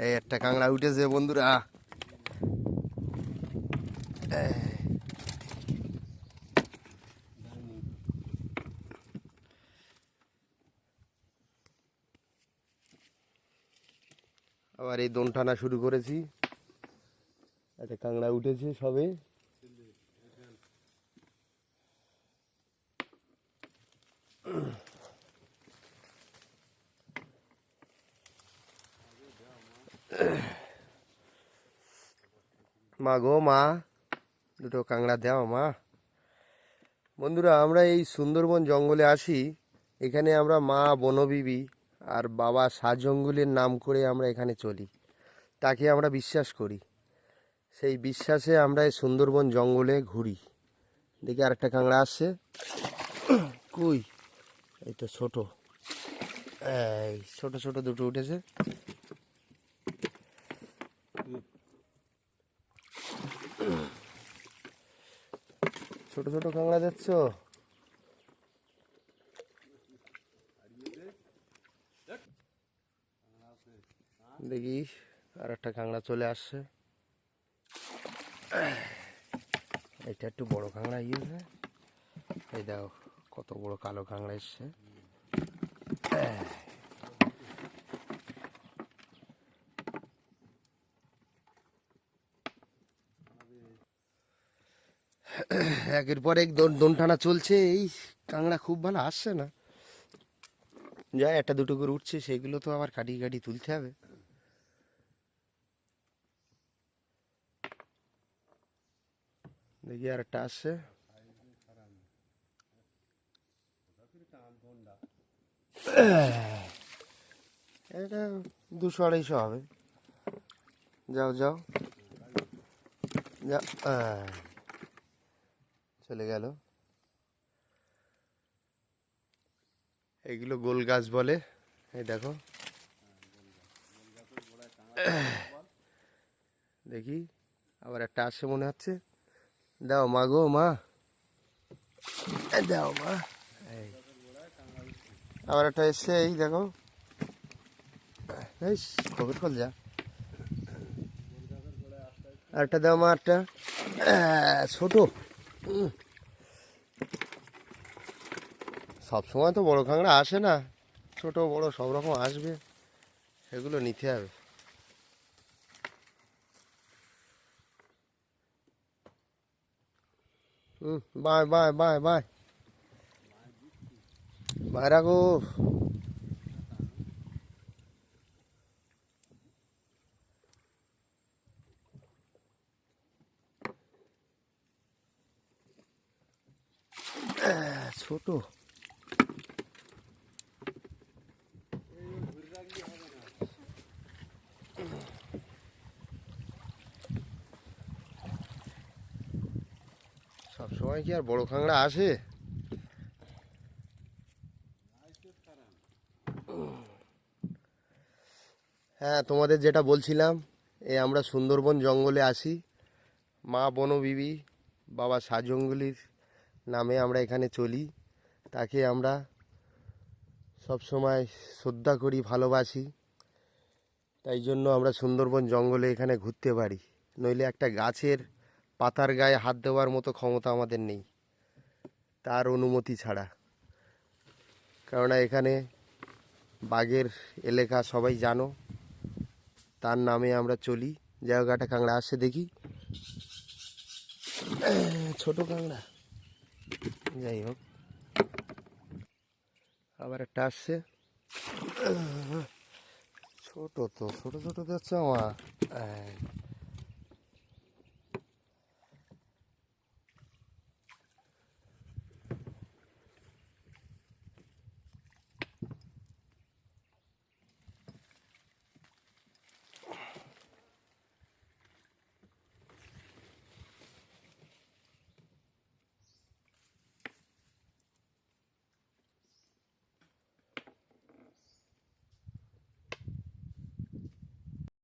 এই একটা কাঁকড়া উঠেছে বন্ধুরা। আবার এই দোন টানা শুরু করেছি। একটা কাঁকড়া উঠেছে সবে। মা গো মা, দুটো কাঁকড়া দাও মা। বন্ধুরা, আমরা এই সুন্দরবন জঙ্গলে আসি। এখানে আমরা মা বনবিবি আর বাবা ষাট জঙ্গলের নাম করে আমরা এখানে চলি। তাকে আমরা বিশ্বাস করি। সেই বিশ্বাসে আমরা এই সুন্দরবন জঙ্গলে ঘুরি। দেখি আরেকটা কাঁকড়া আসছে। কই? এই তো ছোট, এই ছোট ছোট দুটো উঠেছে। ছোট ছোট কাঁকড়া দেখছ? দেখি আর একটা কাঁকড়া চলে আসছে। এটা একটু বড় কাঁকড়া ইয়েছে। এই দেখো কত বড় কালো কাঁকড়া এসছে। একের পর এক দোন টানা চলছে। এই কাঁকড়া খুব ভালো আসছে না, যা একটা দুটো করে উঠছে, সেগুলো তো আবার কাটিয়ে কাটিয়ে তুলতে হবে। দেখি আর একটা আসছে। এটা 200-250 হবে। যাও যাও যা, চলে গেল। এগুলো গোল গাছ বলে। এই দেখো, দেখি আবার একটা আসছে মনে হচ্ছে। দাও মা গো মা, দাও মা। এই আবার একটা এসছে, এই দেখো। এই খবর কল যা, আরেকটা দাও মা, একটা ছোট। সবসময় তো বড় কাঁকড়া আসে না, ছোট বড় সব রকম আসবে, সেগুলো নিতে হবে। বাই বাই বাই বাই, বাই রাখো। ছোট সব সময় কি আর বড় কাঁকড়া আসে? হ্যাঁ, তোমাদের যেটা বলছিলাম, আমরা সুন্দরবন জঙ্গলে আসি। মা বনবিবি বাবা ষাট জঙ্গলির নামে আমরা এখানে চলি। তাকে আমরা সব সময় শ্রদ্ধা করি, ভালোবাসি। তাই জন্য আমরা সুন্দরবন জঙ্গলে এখানে ঘুরতে পারি। নইলে একটা গাছের পাতার গায়ে হাত দেওয়ার মতো ক্ষমতা আমাদের নেই, তার অনুমতি ছাড়া। কেননা এখানে বাঘের এলাকা, সবাই জানো, তার নামে আমরা চলি। জায়গাটা কাঁকড়া আসছে দেখি, ছোট কাঁকড়া। যাই হোক, আবার একটা আসছে। ছোট তো, ছোট ছোট যাচ্ছে আমার।